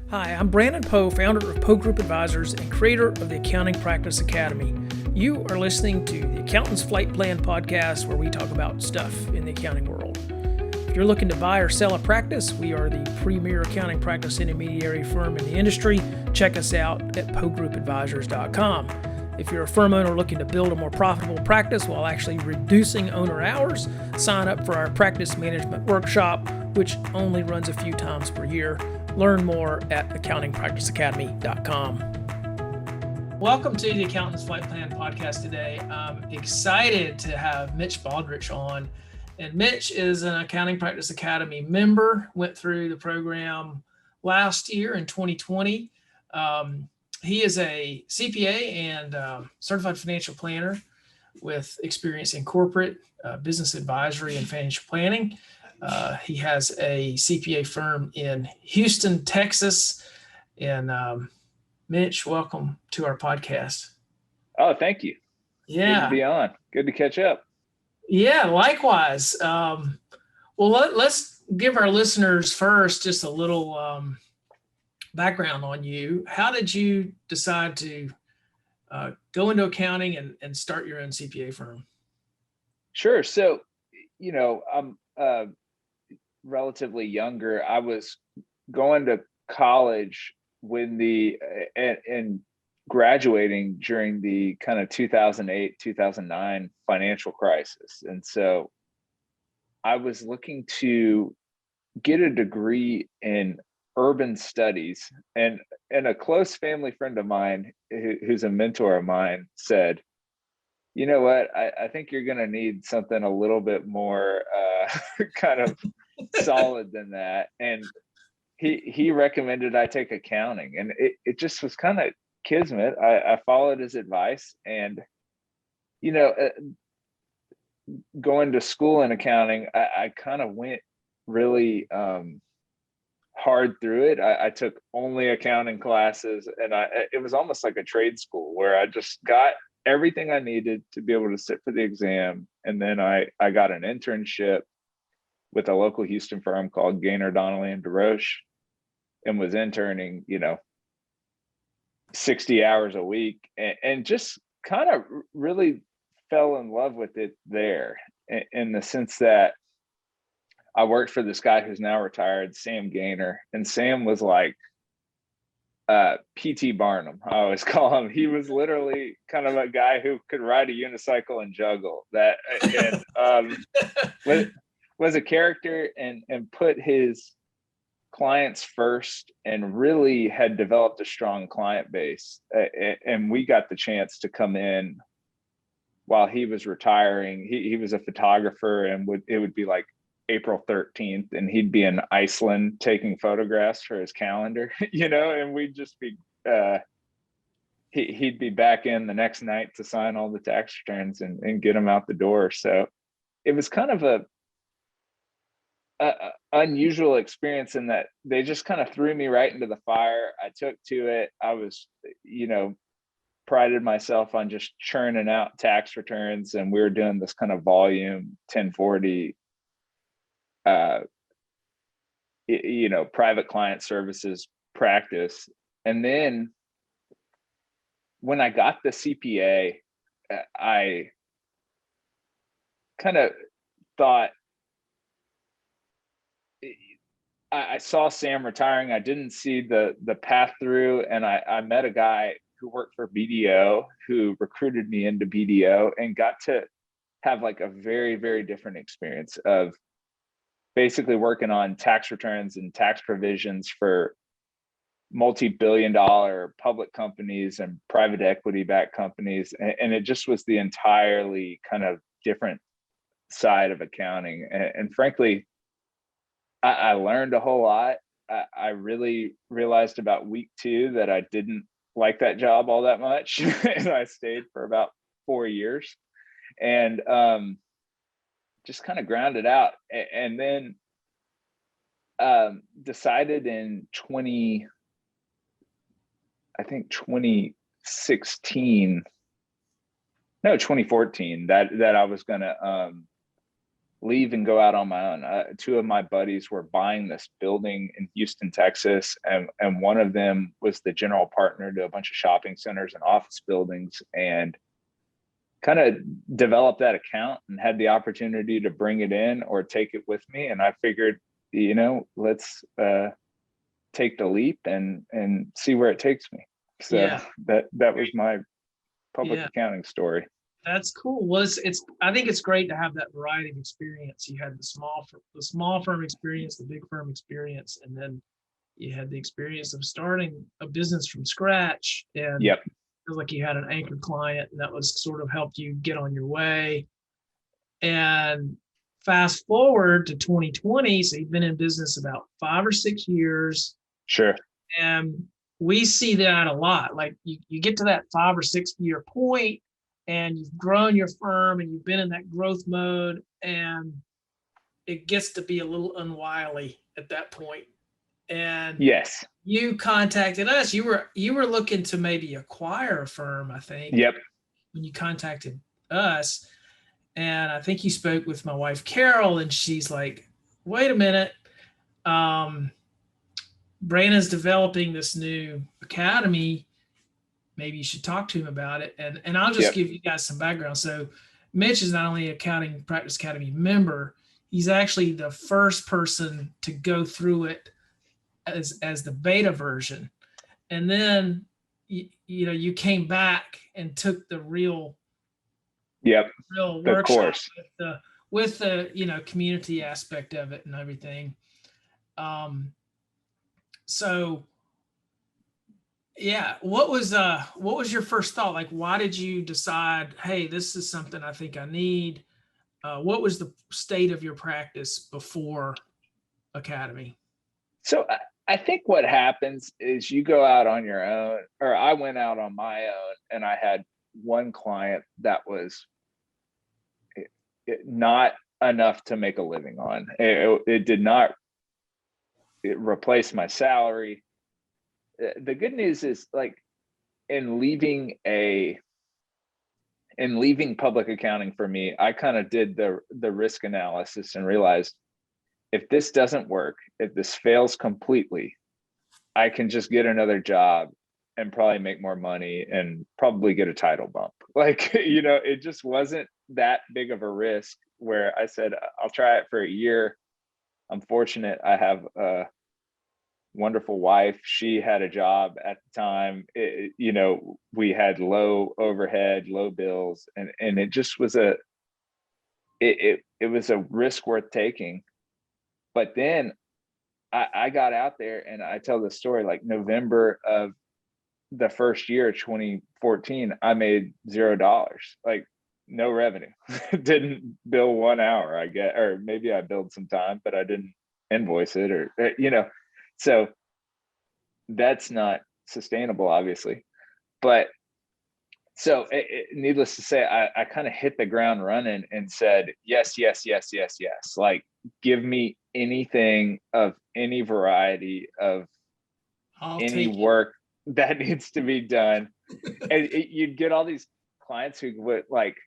Hi, I'm Brannon Poe, founder of Poe Group Advisors and creator of the Accounting Practice Academy. You are listening to the Accountant's Flight Plan podcast, where we talk about stuff in the accounting world. If you're looking to buy or sell a practice, we are the premier accounting practice intermediary firm in the industry. Check us out at PoeGroupAdvisors.com. If you're a firm owner looking to build a more profitable practice while actually reducing owner hours, sign up for our practice management workshop, which only runs a few times per year. Learn more at accountingpracticeacademy.com. Welcome to the Accountant's Flight Plan podcast today. I'm excited to have Mitch Baldridge on. And Mitch is an Accounting Practice Academy member, went through the program last year in 2020. He is a CPA and certified financial planner with experience in corporate, business advisory, and financial planning. He has a CPA firm in Houston, Texas. And Mitch, welcome to our podcast. Oh, thank you. Yeah. Good to be on. Good to catch up. Yeah, likewise. Well, let's give our listeners first just a little background on you. How did you decide to go into accounting and start your own CPA firm? Sure. So, I'm relatively younger. I was going to college when and graduating during the kind of 2008, 2009 financial crisis. And so I was looking to get a degree in urban studies, and a close family friend of mine who's a mentor of mine said, you know what, I think you're going to need something a little bit more kind of solid than that. And he recommended I take accounting, and it just was kind of kismet. I followed his advice, and going to school in accounting, I kind of went really hard through it. I took only accounting classes, and it was almost like a trade school where I just got everything I needed to be able to sit for the exam. And then I got an internship with a local Houston firm called Gaynor Donnelly and DeRoche, and was interning, 60 hours a week, and just kind of really fell in love with it there, in the sense that I worked for this guy who's now retired, Sam Gaynor, and Sam was like P.T. Barnum, I always call him. He was literally kind of a guy who could ride a unicycle and juggle that, and was a character, and put his clients first, and really had developed a strong client base. And we got the chance to come in while he was retiring. He was a photographer, and it would be like April 13th, and he'd be in Iceland taking photographs for his calendar, and we'd just be, he'd be back in the next night to sign all the tax returns and get them out the door. So it was kind of a unusual experience in that they just kind of threw me right into the fire. I took to it. I was, prided myself on just churning out tax returns, and we were doing this kind of volume 1040 private client services practice. And then when I got the CPA, I kind of thought, I saw Sam retiring. I didn't see the path through, and I met a guy who worked for BDO who recruited me into BDO, and got to have like a very, very different experience of basically working on tax returns and tax provisions for multi-billion-dollar public companies and private equity-backed companies. And it just was the entirely kind of different side of accounting. And frankly, I learned a whole lot. I really realized about week 2 that I didn't like that job all that much. And I stayed for about 4 years, and just kind of ground it out. And then decided in 2014, that I was going to leave and go out on my own. Two of my buddies were buying this building in Houston, Texas, and one of them was the general partner to a bunch of shopping centers and office buildings, and kind of developed that account and had the opportunity to bring it in or take it with me. And I figured, let's take the leap and see where it takes me. So Yeah. that was my public Yeah. accounting story. That's cool. Well, I think it's great to have that variety of experience. You had the small firm experience, the big firm experience, and then you had the experience of starting a business from scratch. And Yep. it was like you had an anchor client, and that was sort of helped you get on your way. And fast forward to 2020, so you've been in business about 5 or 6 years. Sure. And we see that a lot. Like you get to that 5 or 6 year point, and you've grown your firm and you've been in that growth mode, and it gets to be a little unwily at that point. And yes, you contacted us. You were looking to maybe acquire a firm, I think. Yep. When you contacted us, and I think you spoke with my wife Carol, and she's like, "Wait a minute, Brannon's developing this new academy. Maybe you should talk to him about it." And I'll just give you guys some background. So Mitch is not only an Accounting Practice Academy member, he's actually the first person to go through it as the beta version. And then, you came back and took the real workshop with the community aspect of it and everything. So yeah, what was your first thought? Like, why did you decide, hey, this is something I think I need? What was the state of your practice before Academy? So I think what happens is you go out on your own, or I went out on my own, and I had one client that was not enough to make a living on. It did not replace my salary. The good news is, like, in leaving public accounting for me, I kind of did the risk analysis and realized, if this doesn't work, if this fails completely, I can just get another job and probably make more money and probably get a title bump. Like, it just wasn't that big of a risk, where I said, I'll try it for a year. I'm fortunate. I have a wonderful wife. She had a job at the time. We had low overhead, low bills, and it just was it was a risk worth taking. But then I got out there, and I tell the story, like November of the first year, 2014, I made $0, like no revenue. Didn't bill 1 hour, I guess, or maybe I billed some time, but I didn't invoice it, or so that's not sustainable, obviously. But so needless to say, I kind of hit the ground running and said, yes, yes, yes, yes, yes. Like, give me anything of any variety of any work that needs to be done. And you'd get all these clients who would, like,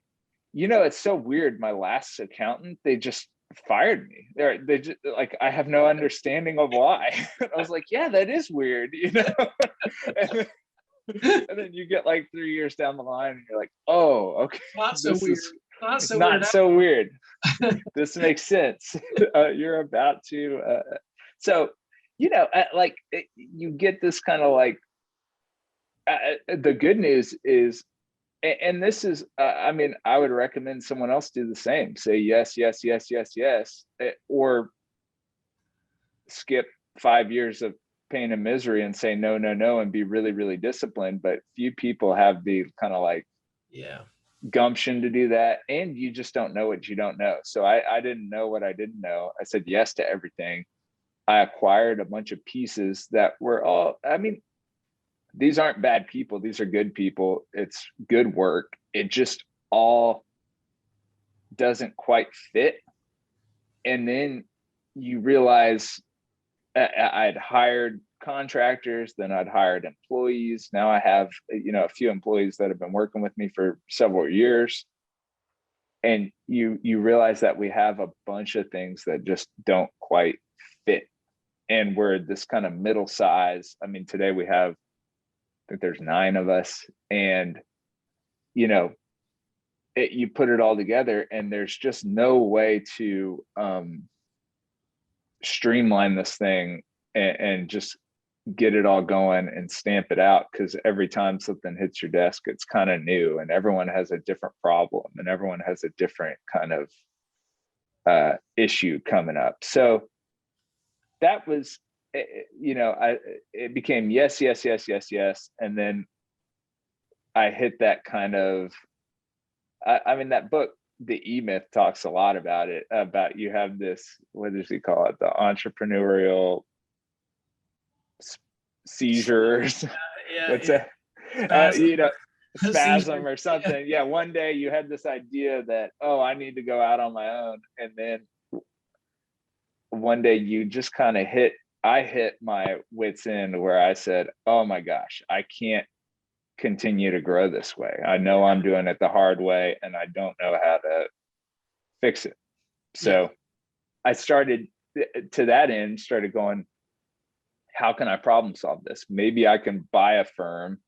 it's so weird. My last accountant, they just fired me. They just, like, I have no understanding of why. I was like, yeah, that is weird, and then you get like 3 years down the line, and you're like, oh, okay, not so weird. Not so weird. This makes sense. You're about to so like, you get this kind of like, the good news is, and this is I mean, I would recommend someone else do the same. Say yes, yes, yes, yes, yes, or skip 5 years of pain and misery and say no, no, no, and be really, really disciplined. But few people have the kind of like gumption to do that, and you just don't know what you don't know. So I didn't know what I didn't know. I said yes to everything. I acquired a bunch of pieces that were all, I mean, these aren't bad people. These are good people. It's good work. It just all doesn't quite fit. And then you realize I'd hired contractors, then I'd hired employees. Now I have, a few employees that have been working with me for several years. and you realize that we have a bunch of things that just don't quite fit, and we're this kind of middle size. I mean, today we have, I think there's 9 of us, and you know, you put it all together and there's just no way to streamline this thing and just get it all going and stamp it out, because every time something hits your desk, it's kind of new, and everyone has a different problem, and everyone has a different kind of issue coming up. So that was, it became yes, yes, yes, yes, yes. And then I hit that kind of, I mean, that book, The E-Myth, talks a lot about it, about you have this, what does he call it? The entrepreneurial seizures. What's that? Spasm or something. Yeah. One day you had this idea that, oh, I need to go out on my own. And then one day you just kind of I hit my wits end where I said, oh my gosh, I can't continue to grow this way. I know I'm doing it the hard way and I don't know how to fix it. So I started, to that end, started going, how can I problem solve this? Maybe I can buy a firm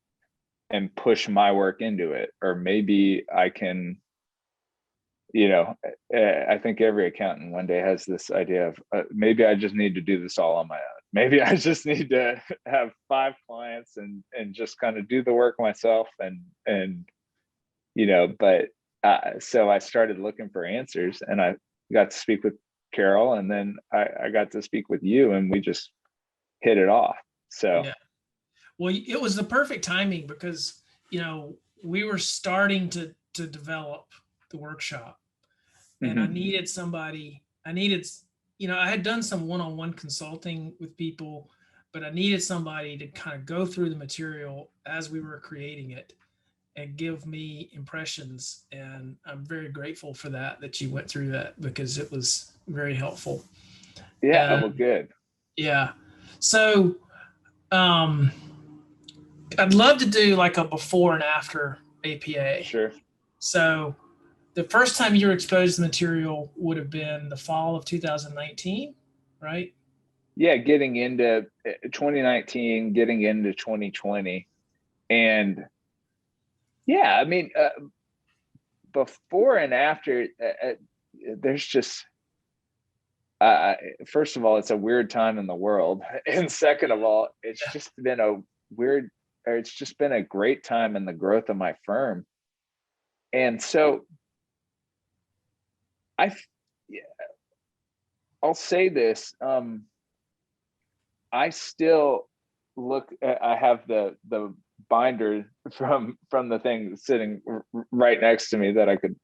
and push my work into it. Or maybe I can, I think every accountant one day has this idea of maybe I just need to do this all on my own. Maybe I just need to have 5 clients and just kind of do the work myself. But so I started looking for answers, and I got to speak with Carol, and then I got to speak with you, and we just hit it off. So, well, it was the perfect timing because, we were starting to develop the workshop, and I needed somebody, I had done some one-on-one consulting with people, but I needed somebody to kind of go through the material as we were creating it and give me impressions. And I'm very grateful for that you went through that, because it was very helpful. Yeah. Well, good. Yeah. So, I'd love to do like a before and after APA. Sure. So the first time you were exposed to the material would have been the fall of 2019, right? Yeah, getting into 2019, getting into 2020. And yeah, I mean, before and after, there's just, first of all, it's a weird time in the world. And second of all, it's just been it's just been a great time in the growth of my firm. And so I'll say this, I still I have the binder from the thing sitting right next to me that I could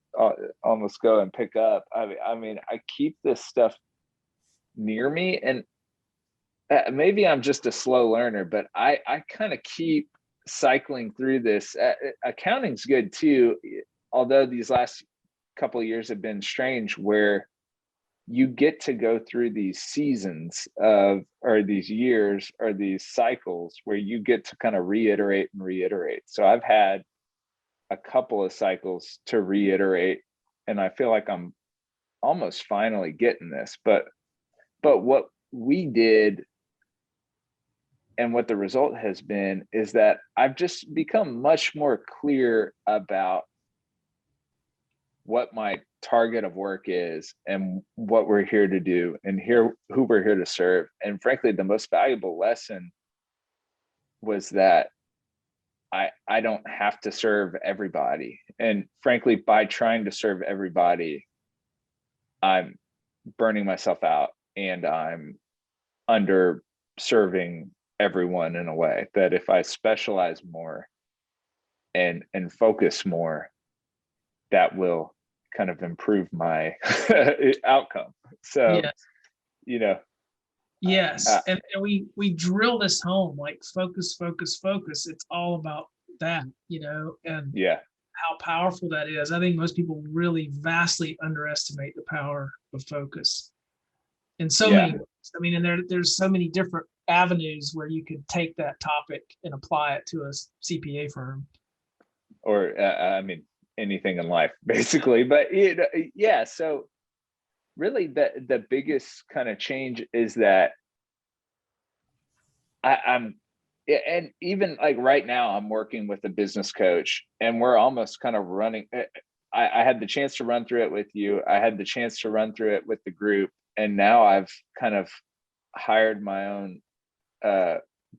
almost go and pick up. I mean, I keep this stuff near me, and maybe I'm just a slow learner, but I kind of keep cycling through this. Accounting's good too, although these last couple of years have been strange, where you get to go through these seasons or these years or these cycles where you get to kind of reiterate and reiterate. So I've had a couple of cycles to reiterate, and I feel like I'm almost finally getting this. But what we did and what the result has been is that I've just become much more clear about what my target of work is and what we're here to do and who we're here to serve. And frankly, the most valuable lesson was that I don't have to serve everybody. And frankly, by trying to serve everybody, I'm burning myself out, and I'm under serving everyone in a way that if I specialize more and focus more, that will kind of improve my outcome. So, yes. And we drill this home, like focus, focus, focus. It's all about that, and how powerful that is. I think most people really vastly underestimate the power of focus in so many ways. I mean, and there's so many different avenues where you could take that topic and apply it to a CPA firm. Or, I mean, anything in life, basically. But yeah, so really the biggest kind of change is that I'm, and even like right now, I'm working with a business coach, and we're almost kind of running. I had the chance to run through it with you. I had the chance to run through it with the group, and now I've kind of hired my own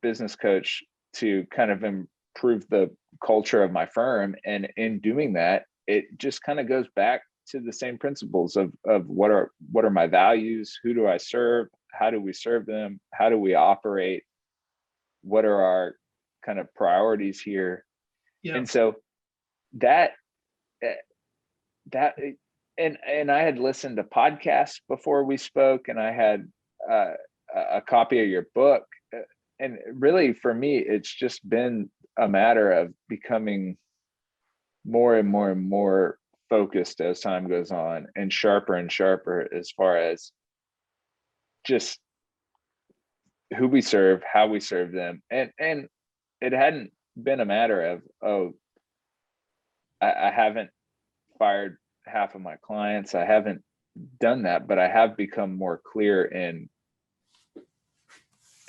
business coach to kind of improve the culture of my firm. And in doing that, it just kind of goes back to the same principles of what are my values, who do I serve, how do we serve them, how do we operate, what are our kind of priorities here. Yeah. And so that and I had listened to podcasts before we spoke, and I had a copy of your book, and really for me it's just been a matter of becoming more and more and more focused as time goes on, and sharper as far as just who we serve, how we serve them. And it hadn't been a matter of, oh, I haven't fired half of my clients, I haven't done that, but I have become more clear in,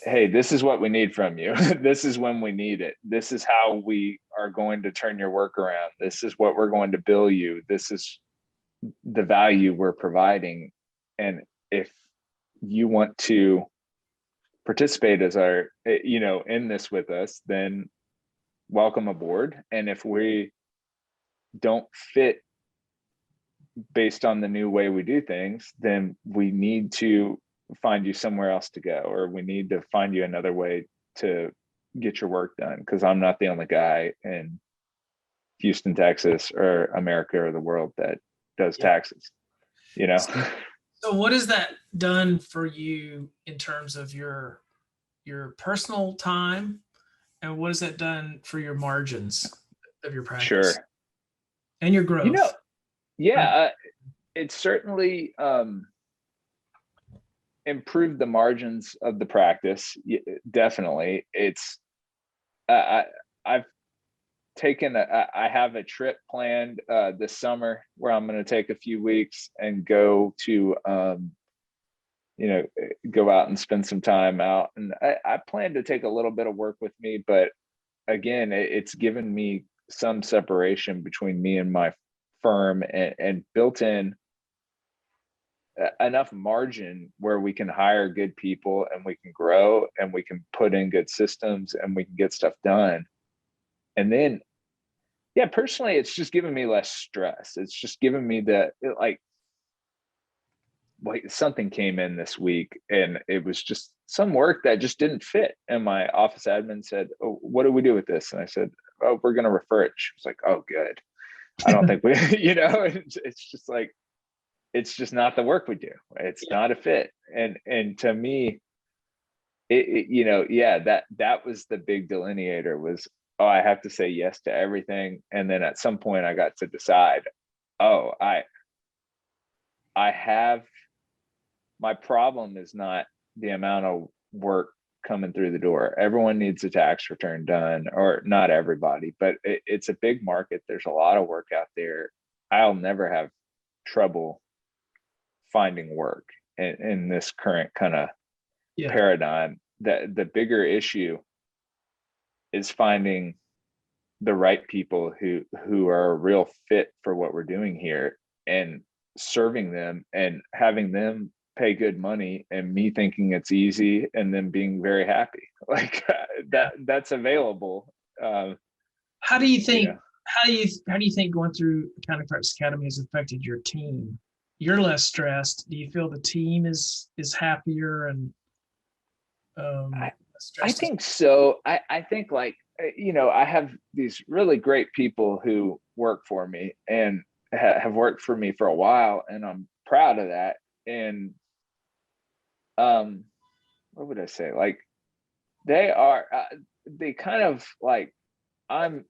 hey, this is what we need from you. This is when we need it. This is how we are going to turn your work around. This is what we're going to bill you. This is the value we're providing. And if you want to participate as our, in this with us, then welcome aboard. And if we don't fit based on the new way we do things, then we need to find you somewhere else to go, or we need to find you another way to get your work done, because I'm not the only guy in Houston, Texas, or America, or the world that does taxes, So what has that done for you in terms of your personal time, and what has that done for your margins of your practice? Sure. And your growth? It's certainly improved the margins of the practice. Definitely. It's I've taken I have a trip planned this summer where I'm going to take a few weeks and go to go out and spend some time out. And I plan to take a little bit of work with me, but again, it's given me some separation between me and my firm, and built in enough margin where we can hire good people, and we can grow, and we can put in good systems, and we can get stuff done. And then, personally, it's just given me less stress. It's just given me something came in this week, and it was just some work that just didn't fit. And my office admin said, "Oh, what do we do with this?" And I said, "Oh, we're going to refer it." She was like, "Oh, good. I don't think we, it's just like, it's just not the work we do. It's not a fit." And to me, that was the big delineator, was, oh, I have to say yes to everything. And then at some point I got to decide, oh, I have, my problem is not the amount of work coming through the door. Everyone needs a tax return done, or not everybody, but it's a big market. There's a lot of work out there. I'll never have trouble finding work in this current kind of paradigm. The bigger issue is finding the right people who are a real fit for what we're doing here, and serving them and having them pay good money, and me thinking it's easy, and then being very happy. Like that's available. How do you think how do you think going through Accounting Practice Academy has affected your team? You're less stressed. Do you feel the team is happier and I think so. I think, like, I have these really great people who work for me, and have worked for me for a while, and I'm proud of that. And what would I say? Like, they are they kind of like, I'm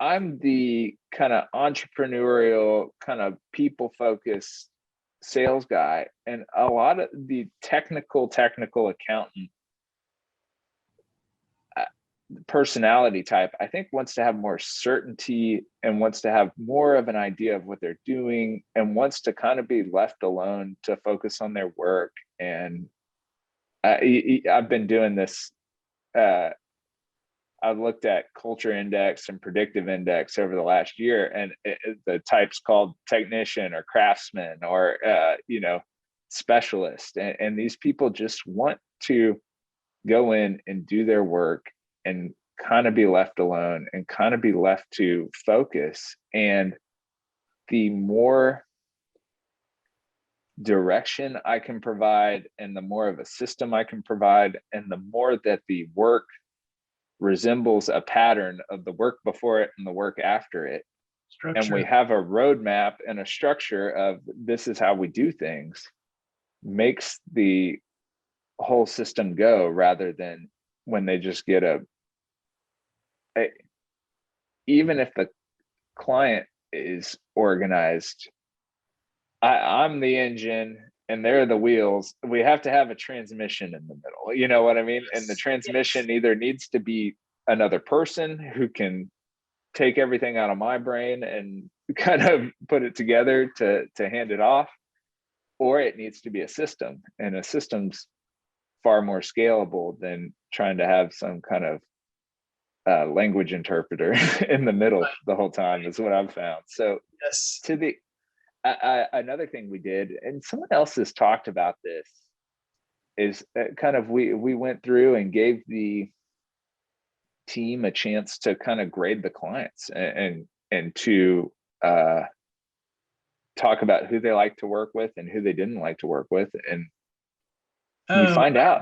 the kind of entrepreneurial, kind of people focused sales guy, and a lot of the technical accountant, personality type, I think, wants to have more certainty and wants to have more of an idea of what they're doing and wants to kind of be left alone to focus on their work. And I've been doing this. I've looked at culture index and predictive index over the last year, and the types called technician or craftsman or specialist, and these people just want to go in and do their work and kind of be left alone and kind of be left to focus. And the more direction I can provide and the more of a system I can provide and the more that the work resembles a pattern of the work before it and the work after it, structure. And we have a roadmap and a structure of this is how we do things, makes the whole system go, rather than when they just get even if the client is organized, I'm the engine and they're the wheels. We have to have a transmission in the middle. You know what I mean? Yes. And the transmission either needs to be another person who can take everything out of my brain and kind of put it together to hand it off, or it needs to be a system. And a system's far more scalable than trying to have some kind of language interpreter in the middle the whole time, is what I've found. So yes, another thing we did, and someone else has talked about this, is kind of we went through and gave the team a chance to kind of grade the clients and to talk about who they like to work with and who they didn't like to work with, and you find out.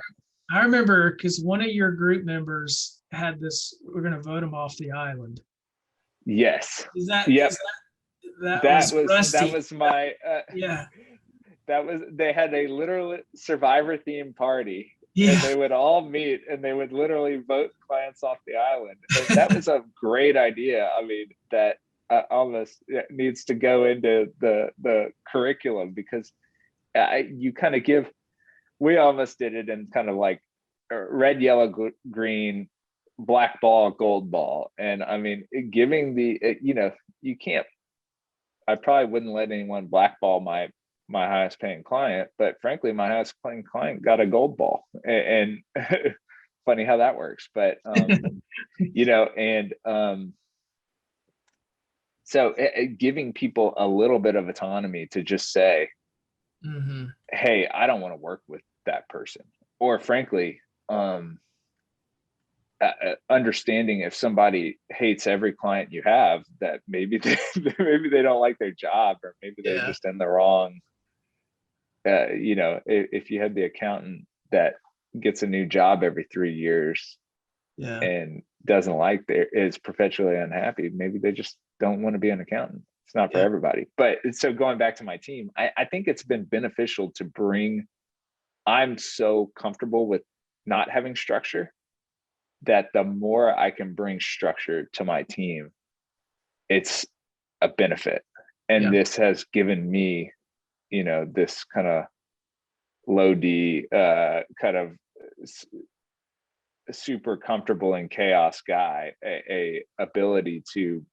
I remember because one of your group members had this, we're going to vote him off the island. Yes. Is that, yep. That was my yeah. They had a literal survivor themed party. Yeah. And they would all meet and they would literally vote clients off the island. And that was a great idea. I mean, that almost needs to go into the curriculum, because you kind of give, we almost did it in kind of like red, yellow, green, black ball, gold ball. And I mean, giving you can't, I probably wouldn't let anyone blackball my highest paying client, but frankly, my highest paying client got a gold ball, and funny how that works. But so giving people a little bit of autonomy to just say, mm-hmm. Hey, I don't want to work with that person, or frankly, understanding if somebody hates every client you have, that maybe they don't like their job, or maybe they're just in the wrong. If you had the accountant that gets a new job every 3 years, and doesn't like is perpetually unhappy, maybe they just don't want to be an accountant. It's not for everybody. But so going back to my team, I think it's been beneficial to bring. I'm so comfortable with not having structure that the more I can bring structure to my team, it's a benefit. And this has given me, this kind of low D, kind of super comfortable in chaos guy, a ability to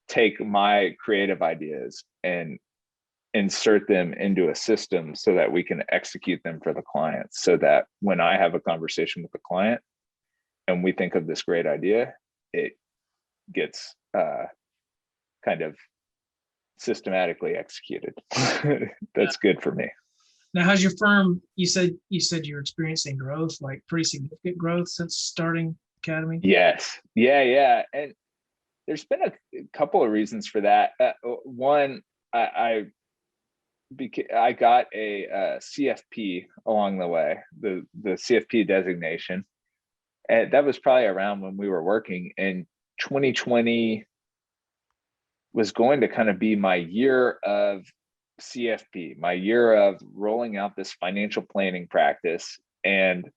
take my creative ideas and insert them into a system so that we can execute them for the client, so that when I have a conversation with the client and we think of this great idea, it gets kind of systematically executed. That's good for me. Now, how's your firm? You said you're experiencing growth, like pretty significant growth since starting Academy. Yes. Yeah. And there's been a couple of reasons for that. One, I got a CFP along the way, the CFP designation. And that was probably around when we were working, and 2020 was going to kind of be my year of CFP, my year of rolling out this financial planning practice. And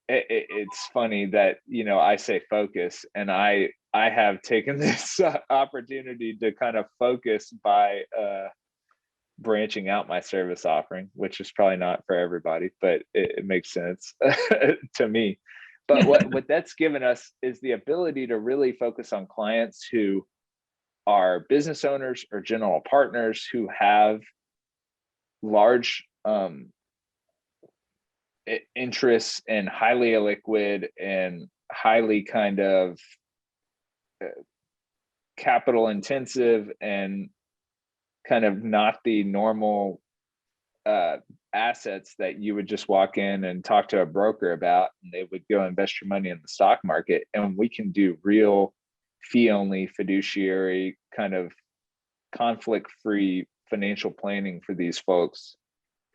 it's funny that, I say focus, and I have taken this opportunity to kind of focus by branching out my service offering, which is probably not for everybody, but it makes sense to me. But what that's given us is the ability to really focus on clients who are business owners or general partners who have large interests in highly illiquid and highly kind of capital intensive and kind of not the normal assets that you would just walk in and talk to a broker about, and they would go invest your money in the stock market. And we can do real fee only fiduciary kind of conflict free financial planning for these folks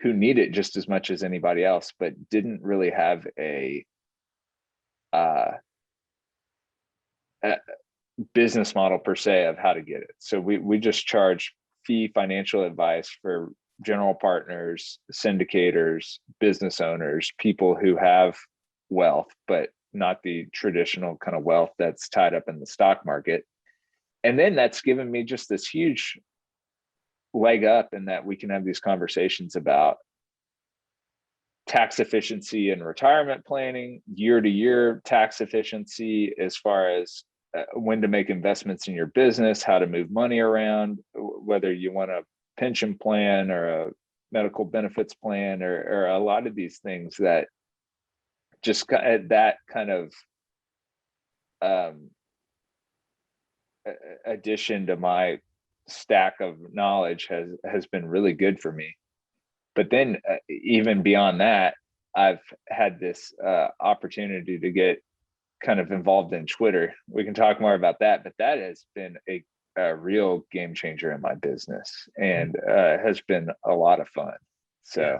who need it just as much as anybody else, but didn't really have a business model per se of how to get it. So we just charge fee financial advice for general partners, syndicators, business owners, people who have wealth, but not the traditional kind of wealth that's tied up in the stock market. And then that's given me just this huge leg up in that we can have these conversations about tax efficiency and retirement planning, year to year tax efficiency, as far as when to make investments in your business, how to move money around, whether you want a pension plan or a medical benefits plan, or a lot of these things that just that kind of addition to my stack of knowledge has been really good for me. But then even beyond that, I've had this opportunity to get kind of involved in Twitter. We can talk more about that, but that has been a real game changer in my business, and has been a lot of fun. So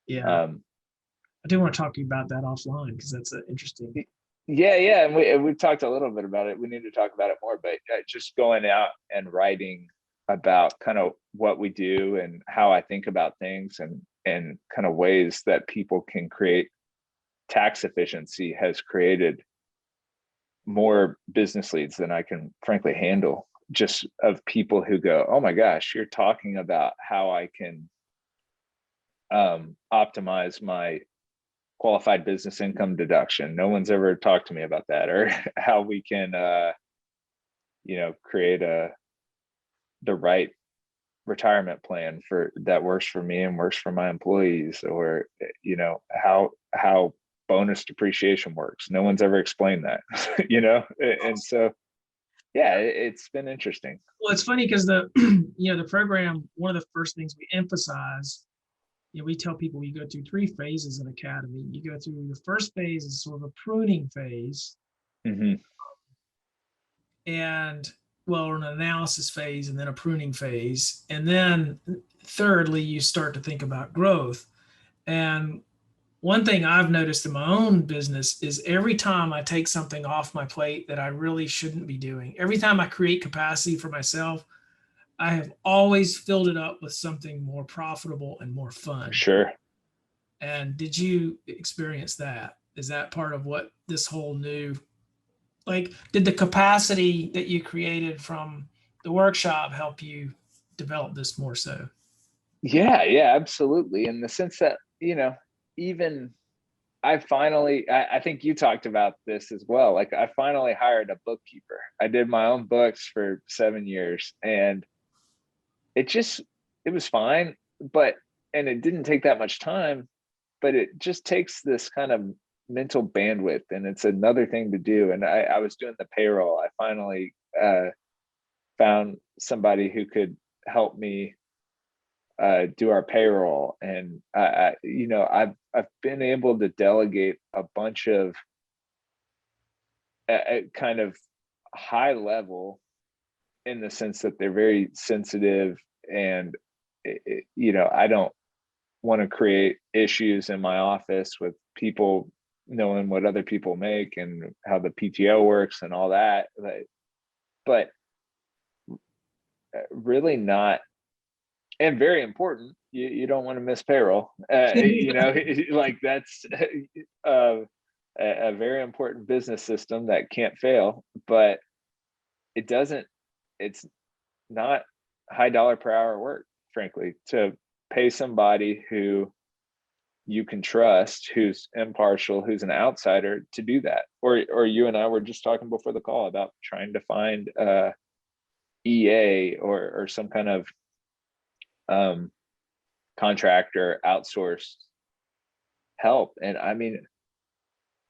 yeah. I do want to talk to you about that offline, because that's interesting. Yeah, and we've talked a little bit about it. We need to talk about it more, but just going out and writing about kind of what we do and how I think about things, and kind of ways that people can create tax efficiency has created more business leads than I can frankly handle, just of people who go, oh my gosh, you're talking about how I can optimize my qualified business income deduction. No one's ever talked to me about that. Or how we can create the right retirement plan for that works for me and works for my employees, or how bonus depreciation works. No one's ever explained that. And so it's been interesting. Well, it's funny because the the program, one of the first things we emphasize, we tell people you go through 3 phases in Academy. You go through the first phase is sort of a pruning phase, and an analysis phase, and then a pruning phase, and then thirdly you start to think about growth. And one thing I've noticed in my own business is every time I take something off my plate that I really shouldn't be doing, every time I create capacity for myself, I have always filled it up with something more profitable and more fun. Sure. And did you experience that? Is that part of what this whole new, did the capacity that you created from the workshop help you develop this more so? Yeah, absolutely. In the sense that, even I think you talked about this as well. I finally hired a bookkeeper. I did my own books for 7 years, and it was fine, and it didn't take that much time, but it just takes this kind of mental bandwidth, and it's another thing to do. And I was doing the payroll. I finally found somebody who could help me do our payroll, and I've been able to delegate a bunch of kind of high level, in the sense that they're very sensitive, and I don't want to create issues in my office with people knowing what other people make and how the PTO works and all that, but really not. And very important, you don't want to miss payroll. That's a very important business system that can't fail, but it's not high dollar per hour work frankly, to pay somebody who you can trust, who's impartial, who's an outsider, to do that. Or you and I were just talking before the call about trying to find EA or some kind of contractor outsourced help. And I mean,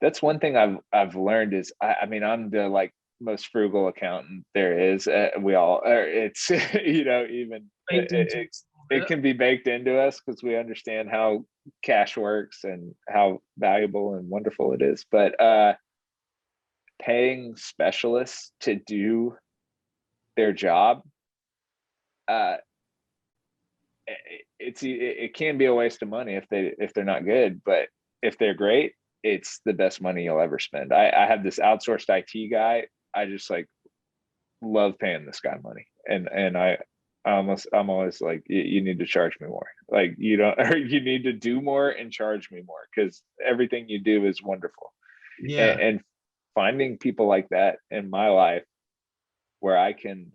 that's one thing I've learned is I'm the like most frugal accountant there is. We all are. It's even it can be baked into us because we understand how cash works and how valuable and wonderful it is. But paying specialists to do their job, it can be a waste of money if they're not good. But if they're great, it's the best money you'll ever spend. I have this outsourced IT guy. I just like love paying this guy money, and I'm always like, you need to charge me more. Like you need to do more and charge me more, because everything you do is wonderful. Yeah. And finding people like that in my life where I can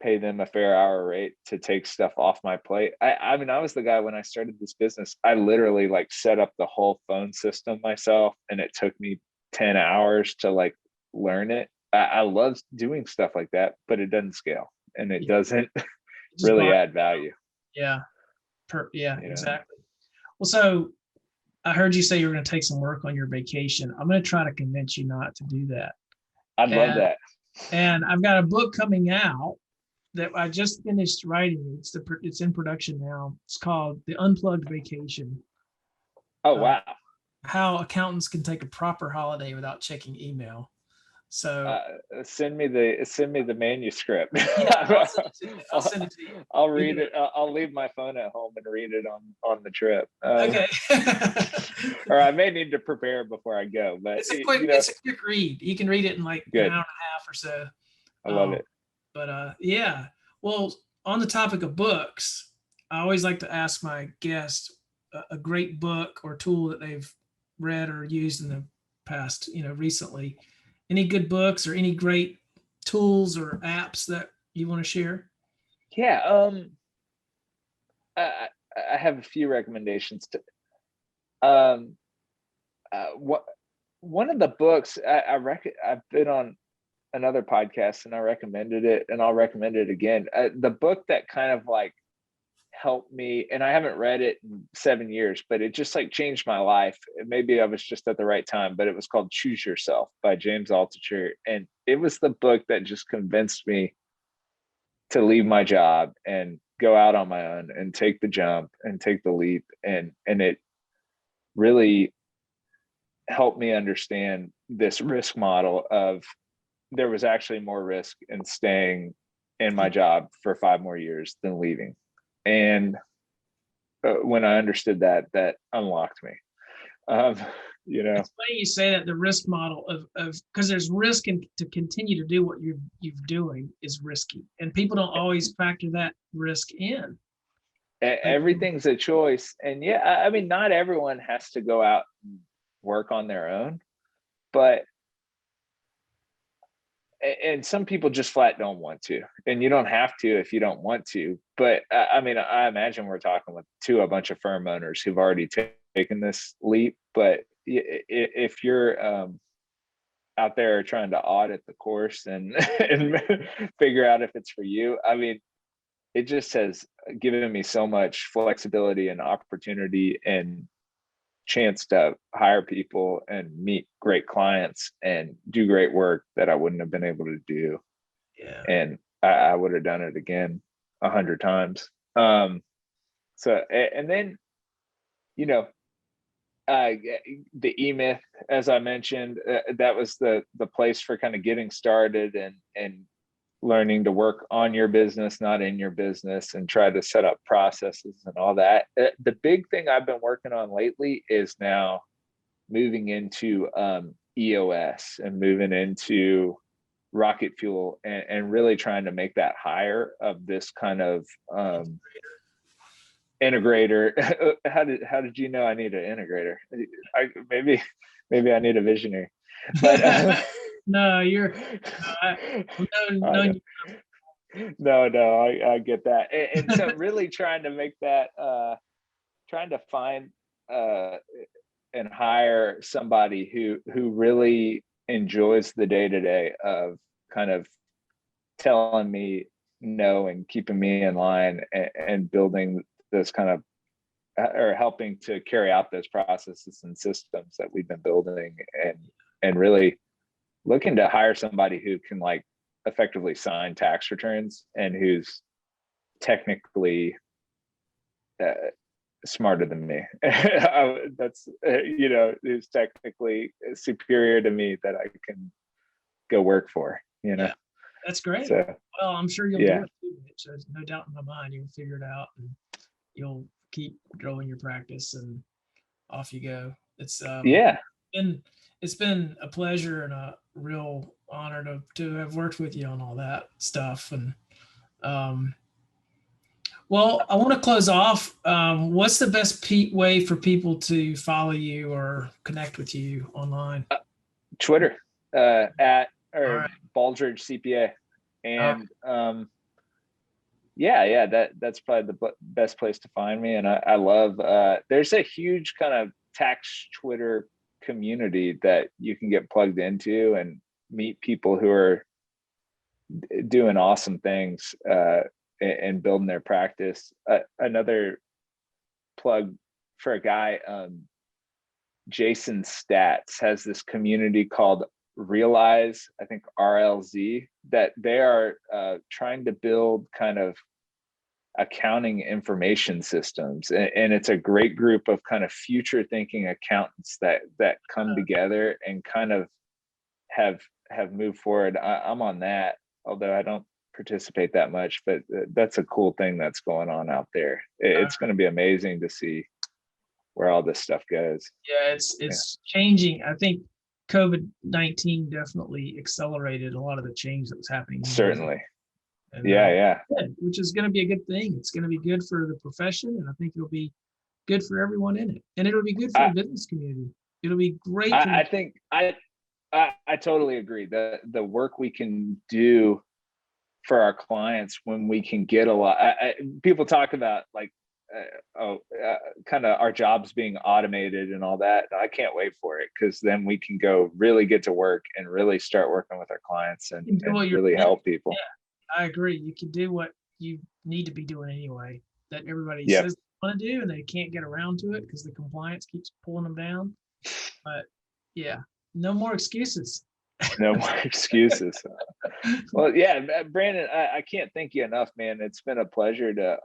pay them a fair hour rate to take stuff off my plate. I was the guy when I started this business. I literally like set up the whole phone system myself, and it took me 10 hours to like learn it. I love doing stuff like that, but it doesn't scale, and it doesn't really add value. Yeah. Exactly. Well, so I heard you say you were going to take some work on your vacation. I'm going to try to convince you not to do that. I'd love that. And I've got a book coming out that I just finished writing. It's in production now. It's called The Unplugged Vacation. Oh, wow. How accountants can take a proper holiday without checking email. So send me the manuscript. Yeah, I'll send it to you. I'll read it. I'll leave my phone at home and read it on the trip. Okay. Or I may need to prepare before I go, but it's a quick read. You can read it in like an hour and a half or so. I love it. But yeah. Well, on the topic of books, I always like to ask my guests a great book or tool that they've read or used in the past, recently. Any good books or any great tools or apps that you want to share? Yeah. I have a few recommendations. One of the books I've been on another podcast and I recommended it, and I'll recommend it again. The book that kind of like helped me, and I haven't read it in 7 years, but it just like changed my life. Maybe I was just at the right time, but it was called Choose Yourself by James Altucher. And it was the book that just convinced me to leave my job and go out on my own and take the jump and take the leap. And it really helped me understand this risk model of there was actually more risk in staying in my job for 5 more years than leaving. And when I understood that unlocked me. It's funny you say that, the risk model of because there's risk to continue to do what you're doing is risky, and people don't always factor that risk in. Everything's a choice, and not everyone has to go out and work on their own, but and some people just flat don't want to, and you don't have to if you don't want to. But I imagine we're talking to a bunch of firm owners who've already taken this leap. But if you're out there trying to audit the course and figure out if it's for you, it just has given me so much flexibility and opportunity and chance to hire people and meet great clients and do great work that I wouldn't have been able to do. Yeah. And I would have done it again 100 times. So, and then, the E-Myth, as I mentioned, that was the place for kind of getting started and learning to work on your business, not in your business, and try to set up processes and all that. The big thing I've been working on lately is now moving into EOS and moving into rocket fuel and really trying to make that higher of this kind of integrator. How did you know I need an integrator? Maybe I need a visionary, but no, No, I get that. And so really trying to make that, trying to find and hire somebody who really enjoys the day-to-day of kind of telling me no and keeping me in line and building this kind of, or helping to carry out those processes and systems that we've been building, and really looking to hire somebody who can like effectively sign tax returns and who's technically smarter than me. That's who's technically superior to me that I can go work for. Yeah, that's great. So, well, I'm sure you'll do it too, Mitch. There's no doubt in my mind you'll figure it out, and you'll keep growing your practice, and off you go. It's it's been a pleasure and a real honor to have worked with you on all that stuff. And well, I want to close off. What's the best way for people to follow you or connect with you online? Twitter at Baldrige CPA, and that's probably the best place to find me. And I love there's a huge kind of tax Twitter community that you can get plugged into and meet people who are doing awesome things and building their practice. Another plug for a guy, Jason Stats, has this community called Realize, I think RLZ, that they are trying to build kind of accounting information systems, and it's a great group of kind of future thinking accountants that come together and kind of have moved forward. I'm on that, although I don't participate that much, but that's a cool thing that's going on out there. It's going to be amazing to see where all this stuff goes. Yeah, it's changing. I think COVID-19 definitely accelerated a lot of the change that was happening. Certainly. And, which is going to be a good thing. It's going to be good for the profession, and I think it'll be good for everyone in it, and it'll be good for the business community. It'll be great. I think I totally agree. The work we can do for our clients when we can get a lot. People talk about like, kind of our jobs being automated and all that. I can't wait for it, because then we can go really get to work and really start working with our clients and really help people. Yeah. I agree. You can do what you need to be doing anyway, that everybody says they want to do, and they can't get around to it because the compliance keeps pulling them down. But no more excuses. No more excuses. Well, Brannon, I can't thank you enough, man. It's been a pleasure to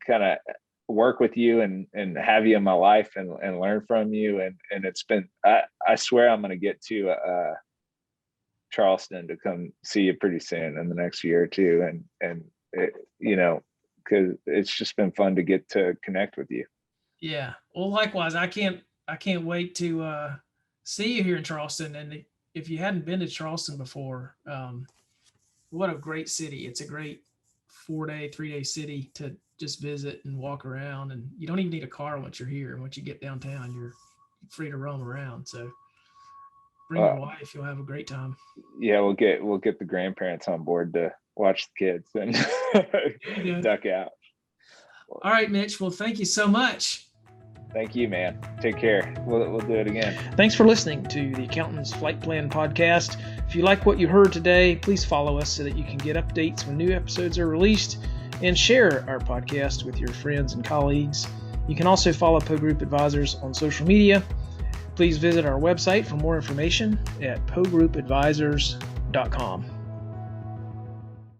kind of work with you and have you in my life and learn from you. And it's been, I swear I'm going to get to Charleston to come see you pretty soon in the next year or two. And it, because it's just been fun to get to connect with you. Yeah. Well, likewise, I can't wait to see you here in Charleston. And if you hadn't been to Charleston before, what a great city. It's a great 3-day city to just visit and walk around. And you don't even need a car once you're here. Once you get downtown, you're free to roam around. So bring your wife, you'll have a great time. Yeah, we'll get the grandparents on board to watch the kids and duck out. All right, Mitch. Well, thank you so much. Thank you, man. Take care. We'll do it again. Thanks for listening to the Accountant's Flight Plan podcast. If you like what you heard today, please follow us so that you can get updates when new episodes are released, and share our podcast with your friends and colleagues. You can also follow Poe Group Advisors on social media. Please visit our website for more information at PoeGroupAdvisors.com.